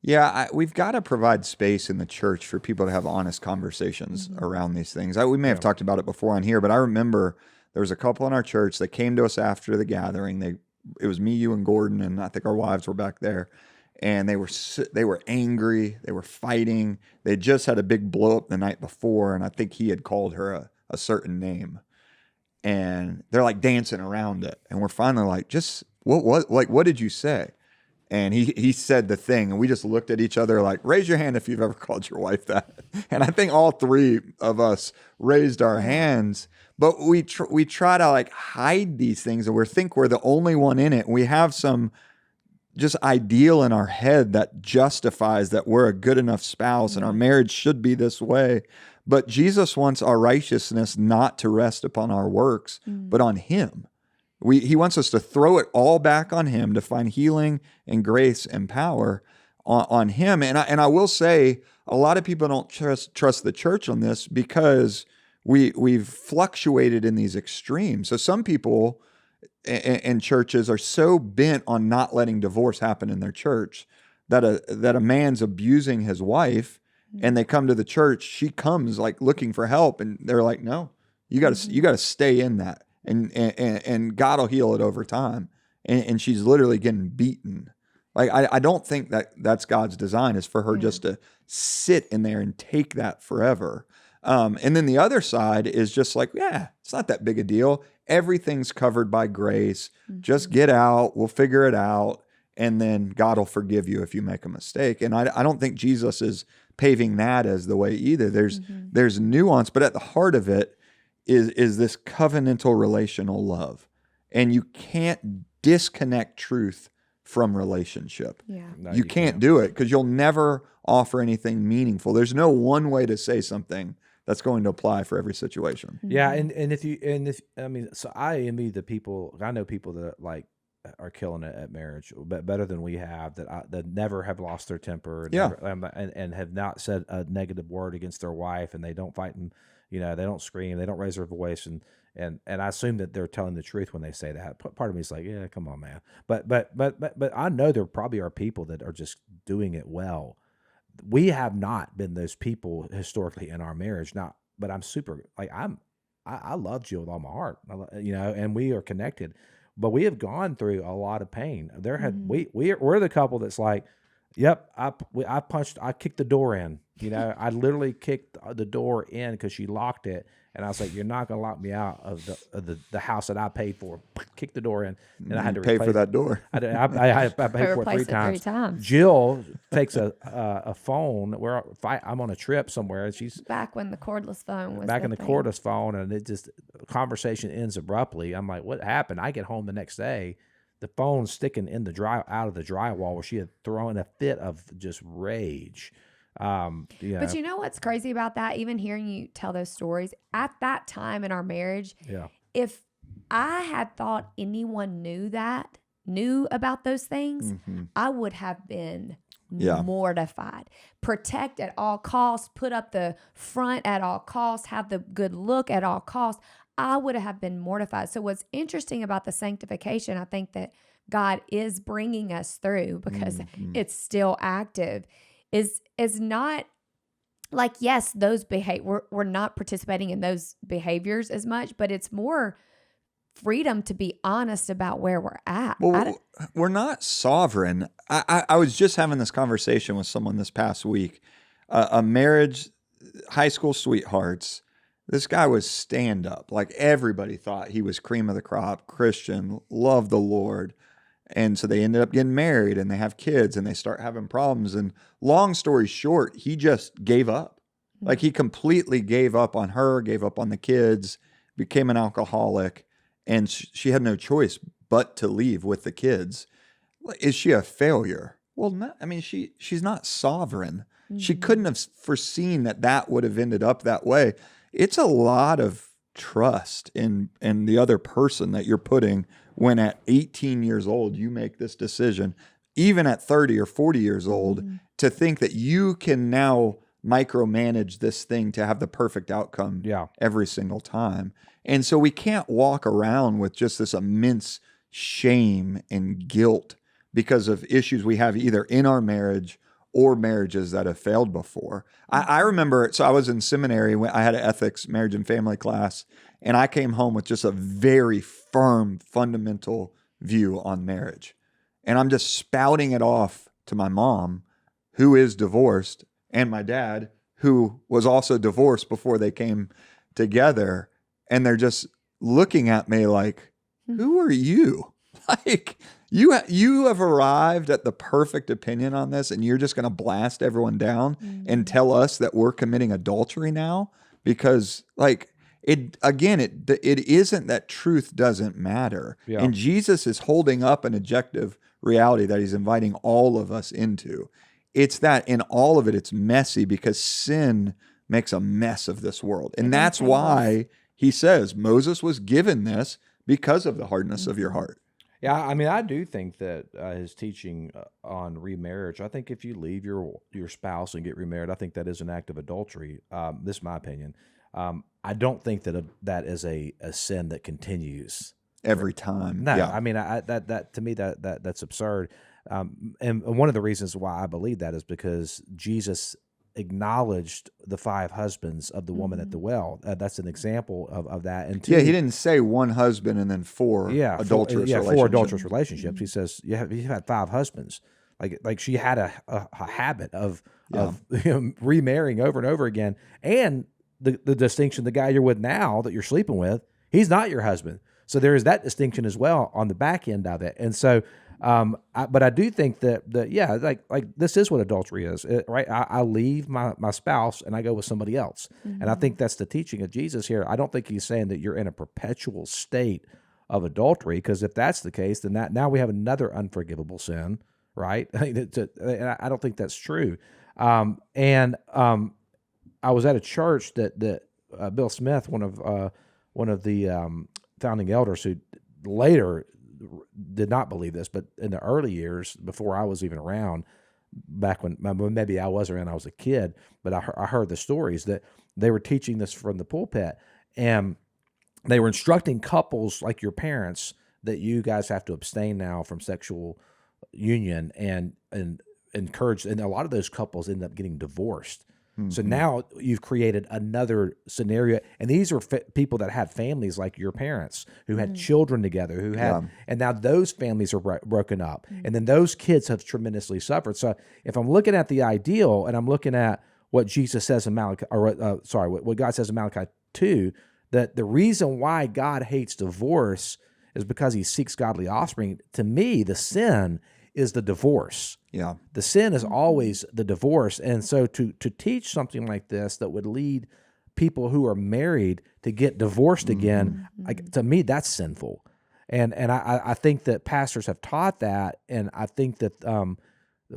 Yeah, we've got to provide space in the church for people to have honest conversations around these things. We may have talked about it before on here, but I remember there was a couple in our church that came to us after the gathering. It was me, you, and Gordon, and I think our wives were back there. And they were angry. They were fighting. They just had a big blow up the night before, and I think he had called her a certain name. And they're like dancing around it. And we're finally like, what did you say? And he said the thing, and we just looked at each other like, raise your hand if you've ever called your wife that. And I think all three of us raised our hands. But we try to like hide these things, and we think we're the only one in it. We have some just ideal in our head that justifies that we're a good enough spouse and our marriage should be this way. But Jesus wants our righteousness not to rest upon our works, but on him. He wants us to throw it all back on him to find healing and grace and power on him. And I will say, a lot of people don't trust the church on this because we've fluctuated in these extremes. So some people in churches are so bent on not letting divorce happen in their church that a man's abusing his wife, and they come to the church. She comes like looking for help, and they're like, "No, you got to stay in that, and God will heal it over time." And she's literally getting beaten. Like I don't think that's God's design, is for her just to sit in there and take that forever. And then the other side is just like, yeah, it's not that big a deal. Everything's covered by grace. Just get out. We'll figure it out. And then God will forgive you if you make a mistake. And I don't think Jesus is paving that as the way either. There's nuance, but at the heart of it is this covenantal relational love. And you can't disconnect truth from relationship. Yeah. No, you can't do it because you'll never offer anything meaningful. There's no one way to say something that's going to apply for every situation. Yeah, so I envy the people. I know people that like are killing it at marriage, but better than we have. That never have lost their temper. And have not said a negative word against their wife, and they don't fight, and they don't scream, they don't raise their voice, and I assume that they're telling the truth when they say that. Part of me is like, yeah, come on, man. But I know there probably are people that are just doing it well. We have not been those people historically in our marriage. Now, but I'm super like I love Jill with all my heart, and we are connected. But we have gone through a lot of pain. We're the couple that's like, yep, I kicked the door in. I literally kicked the door in because she locked it. And I was like, "You're not going to lock me out of the house that I paid for." Kick the door in, and I had to pay for that door. I paid for it three times. Jill takes a phone where I'm on a trip somewhere, and she's back when the cordless phone was cordless phone, and it just conversation ends abruptly. I'm like, "What happened?" I get home the next day, the phone's sticking in out of the drywall where she had thrown a fit of just rage. Yeah, But you know what's crazy about that? Even hearing you tell those stories at that time in our marriage, yeah, if I had thought anyone knew about those things, I would have been Yeah. mortified. Protect at all costs, put up the front at all costs, have the good look at all costs. I would have been mortified. So what's interesting about the sanctification, I think that God is bringing us through because it's still active, is not like, yes, those we're not participating in those behaviors as much, but it's more freedom to be honest about where we're at. Well, we're not sovereign. I was just having this conversation with someone this past week. A marriage, high school sweethearts. This guy was stand up. Like everybody thought he was cream of the crop, Christian, loved the Lord. And so they ended up getting married and they have kids and they start having problems. And long story short, he just gave up. Like he completely gave up on her, gave up on the kids, became an alcoholic. And she had no choice but to leave with the kids. Is she a failure? Well, no. I mean, she's not sovereign. She couldn't have foreseen that would have ended up that way. It's a lot of trust in the other person that you're putting when at 18 years old you make this decision, even at 30 or 40 years old, to think that you can now micromanage this thing to have the perfect outcome every single time. And so we can't walk around with just this immense shame and guilt because of issues we have either in our marriage or marriages that have failed before. I remember, so I was in seminary when I had an ethics, marriage and family class, and I came home with just a very firm, fundamental view on marriage. And I'm just spouting it off to my mom, who is divorced, and my dad, who was also divorced before they came together. And they're just looking at me like, who are you? Like, you have arrived at the perfect opinion on this, and you're just going to blast everyone down and tell us that we're committing adultery now? Because, like, it isn't that truth doesn't matter. Yeah. And Jesus is holding up an objective reality that he's inviting all of us into. It's that in all of it, it's messy because sin makes a mess of this world. And that's why he says Moses was given this because of the hardness of your heart. Yeah, I mean, I do think that his teaching on remarriage, I think if you leave your spouse and get remarried, I think that is an act of adultery. This is my opinion. I don't think that is a sin that continues every time. No, Yeah. I mean, that to me that's absurd. And one of the reasons why I believe that is because Jesus acknowledged the 5 husbands of the woman at the well. That's an example of that. And he didn't say one husband and then 4 adulterous relationships. 4 adulterous relationships. He says you had 5 husbands. Like she had a habit of remarrying over and over again. And the distinction, the guy you're with now that you're sleeping with, he's not your husband. So there is that distinction as well on the back end of it. And so, but I do think that like this is what adultery is, right? I leave my spouse and I go with somebody else. And I think that's the teaching of Jesus here. I don't think he's saying that you're in a perpetual state of adultery, because if that's the case, then now we have another unforgivable sin, right? And I don't think that's true. I was at a church that Bill Smith, one of the founding elders, who later did not believe this, but in the early years, before I was even around, back when maybe I was around, I was a kid, but I heard the stories that they were teaching this from the pulpit, and they were instructing couples like your parents that you guys have to abstain now from sexual union, and encourage, and a lot of those couples end up getting divorced. So now you've created another scenario, and these are people that had families like your parents, who had children together, who had, and now those families are broken up, and then those kids have tremendously suffered. So if I'm looking at the ideal, and I'm looking at what Jesus says in Malachi, what God says in Malachi 2, that the reason why God hates divorce is because he seeks godly offspring. To me, the sin is the divorce. Yeah. The sin is always the divorce. And so to teach something like this that would lead people who are married to get divorced again, to me, that's sinful. And I think that pastors have taught that, and I think that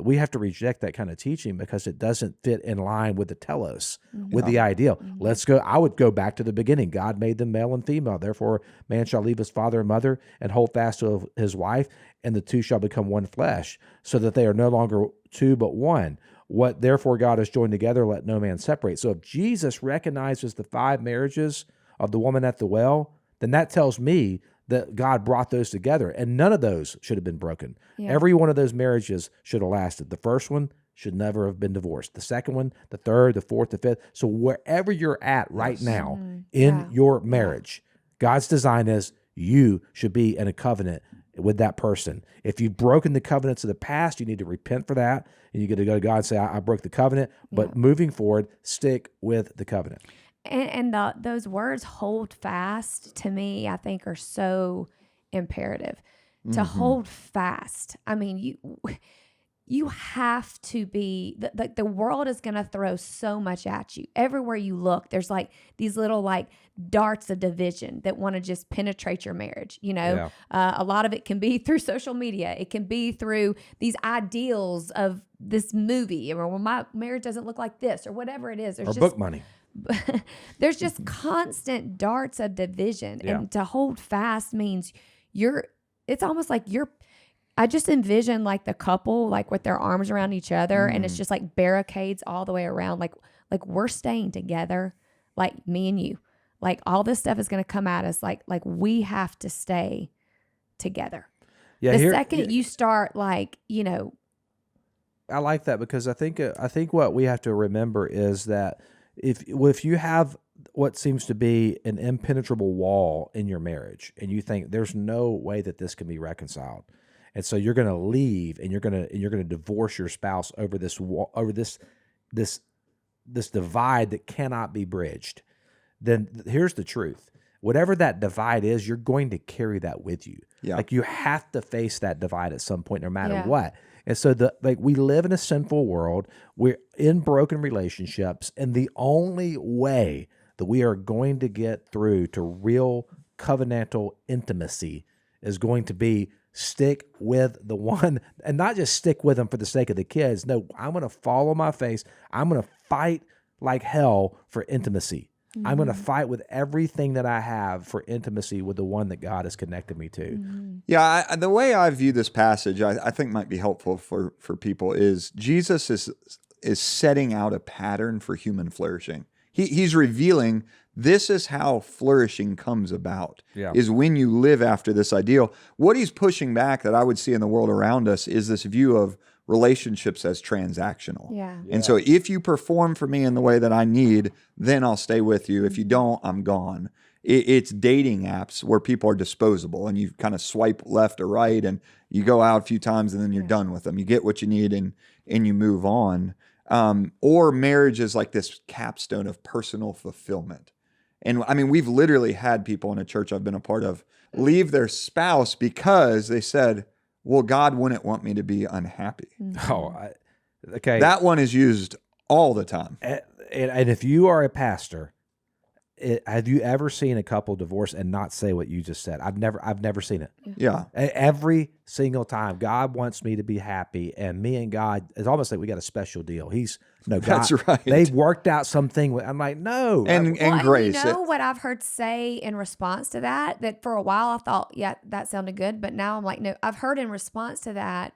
we have to reject that kind of teaching because it doesn't fit in line with the telos, with the ideal. Let's go. I would go back to the beginning. God made them male and female. Therefore, man shall leave his father and mother and hold fast to his wife, and the two shall become one flesh, so that they are no longer two but one. What therefore God has joined together, let no man separate. So if Jesus recognizes the 5 marriages of the woman at the well, then that tells me that God brought those together, and none of those should have been broken. Yeah. Every one of those marriages should have lasted. The first one should never have been divorced. The second one, the third, the fourth, the fifth. So wherever you're at right now in your marriage, God's design is you should be in a covenant with that person. If you've broken the covenants of the past, you need to repent for that, and you get to go to God and say, I broke the covenant, but moving forward, stick with the covenant. And those words, hold fast, to me, I think are so imperative. To hold fast. I mean, you have to be, the world is going to throw so much at you. Everywhere you look, there's like these little like darts of division that want to just penetrate your marriage. You know, a lot of it can be through social media. It can be through these ideals of this movie, or well, my marriage doesn't look like this, or whatever it is. There's Or book money. There's just constant darts of division. And to hold fast means it's almost like I just envision like the couple, like with their arms around each other, and it's just like barricades all the way around. Like we're staying together, like me and you. Like all this stuff is going to come at us. Like we have to stay together. Yeah. The second you start, like, you know. I like that, because I think what we have to remember is that if you have what seems to be an impenetrable wall in your marriage, and you think there's no way that this can be reconciled, and so you're going to leave, and you're going to divorce your spouse over this wall, over this divide that cannot be bridged, then here's the truth. Whatever that divide is, you're going to carry that with you. Yeah. Like you have to face that divide at some point, no matter what. And so we live in a sinful world. We're in broken relationships, and the only way that we are going to get through to real covenantal intimacy is going to be stick with the one, and not just stick with them for the sake of the kids. No, I'm going to fall on my face. I'm going to fight like hell for intimacy. I'm going to fight with everything that I have for intimacy with the one that God has connected me to. Yeah, the way I view this passage, I think might be helpful for people, is Jesus is setting out a pattern for human flourishing. He's revealing this is how flourishing comes about, is when you live after this ideal. What he's pushing back that I would see in the world around us is this view of relationships as transactional. And so if you perform for me in the way that I need, then I'll stay with you. If you don't, I'm gone. It's dating apps where people are disposable, and you kind of swipe left or right, and you go out a few times, and then you're done with them. You get what you need, and you move on. Or marriage is like this capstone of personal fulfillment. And I mean, we've literally had people in a church I've been a part of leave their spouse because they said, well, God wouldn't want me to be unhappy. Okay. That one is used all the time. And if you are a pastor, have you ever seen a couple divorce and not say what you just said? I've never seen it. Yeah. Every single time, God wants me to be happy, and me and God, it's almost like we got a special deal. God, that's right. They've worked out something. I'm like, no. And grace. And you know what I've heard say in response to that for a while I thought, yeah, that sounded good. But now I'm like, no, I've heard in response to that,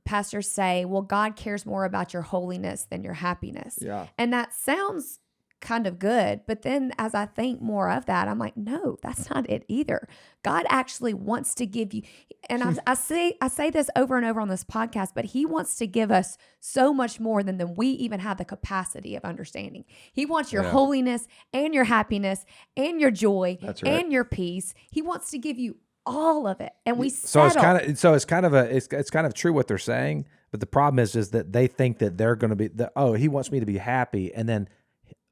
pastors say, well, God cares more about your holiness than your happiness. Yeah. And that sounds kind of good. But then as I think more of that, I'm like, no, that's not it either. God actually wants to give you, and I say this over and over on this podcast, but he wants to give us so much more than we even have the capacity of understanding. He wants your holiness and your happiness and your joy and your peace. He wants to give you all of it. And we settle. It's kind of true what they're saying, but the problem is that they think that they're going to be he wants me to be happy, and then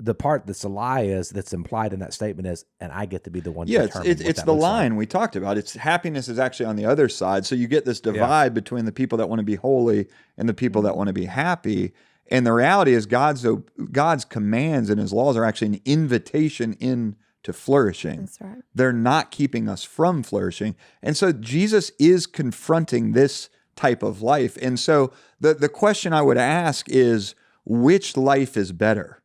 the part that's a lie that's implied in that statement is, and I get to be the one. Yeah, it's the line we talked about. It's happiness is actually on the other side. So you get this divide between the people that want to be holy and the people that want to be happy. And the reality is God's commands and his laws are actually an invitation into flourishing. That's right. They're not keeping us from flourishing. And so Jesus is confronting this type of life. And so the question I would ask is, which life is better?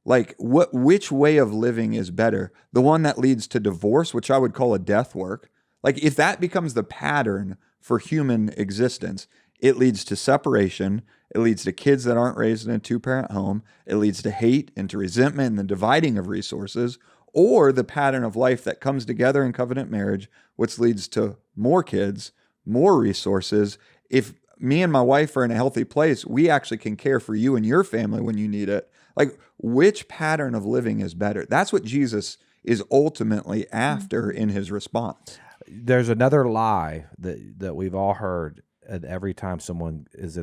Like which way of living is better? The one that leads to divorce, which I would call a death work. Like if that becomes the pattern for human existence, it leads to separation. It leads to kids that aren't raised in a 2-parent home. It leads to hate and to resentment and the dividing of resources, or the pattern of life that comes together in covenant marriage, which leads to more kids, more resources. If me and my wife are in a healthy place, we actually can care for you and your family when you need it. Like, which pattern of living is better? That's what Jesus is ultimately after in his response. There's another lie that we've all heard, and every time someone is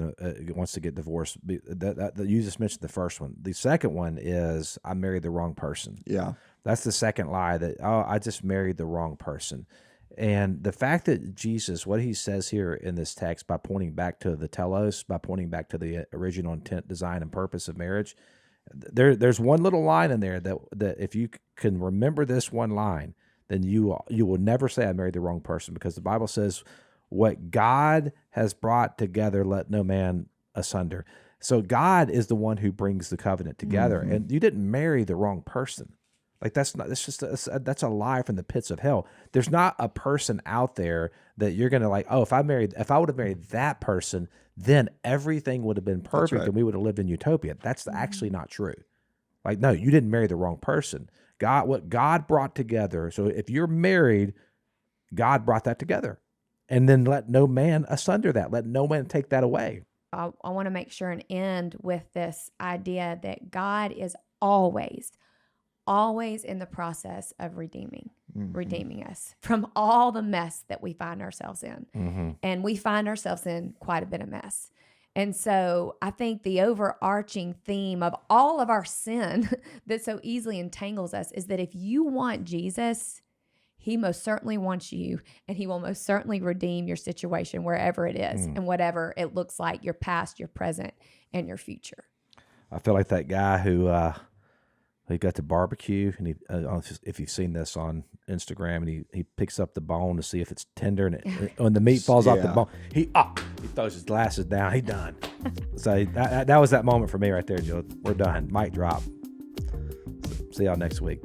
wants to get divorced. That you just mentioned the first one. The second one is, I married the wrong person. Yeah. That's the second lie, that, I just married the wrong person. And the fact that Jesus, what he says here in this text, by pointing back to the telos, by pointing back to the original intent, design, and purpose of marriage, there's one little line in there that if you can remember this one line, then you will never say I married the wrong person, because the Bible says, what God has brought together, let no man asunder. So God is the one who brings the covenant together, and you didn't marry the wrong person. Like that's a lie from the pits of hell. There's not a person out there that you're gonna like, oh, if I would have married that person, then everything would have been perfect, right. and we would have lived in utopia. That's actually not true. Like, no, you didn't marry the wrong person. What God brought together. So if you're married, God brought that together, and then let no man asunder that. Let no man take that away. I want to make sure and end with this idea that God is always in the process of redeeming us from all the mess that we find ourselves in. And we find ourselves in quite a bit of mess. And so I think the overarching theme of all of our sin that so easily entangles us is that if you want Jesus, he most certainly wants you, and he will most certainly redeem your situation wherever it is and whatever it looks like, your past, your present, and your future. I feel like that guy who he got to barbecue, and if you've seen this on Instagram, and he picks up the bone to see if it's tender, and when the meat falls off the bone, he throws his glasses down. He done. So that was that moment for me right there, Jill. We're done. Mic drop. See y'all next week.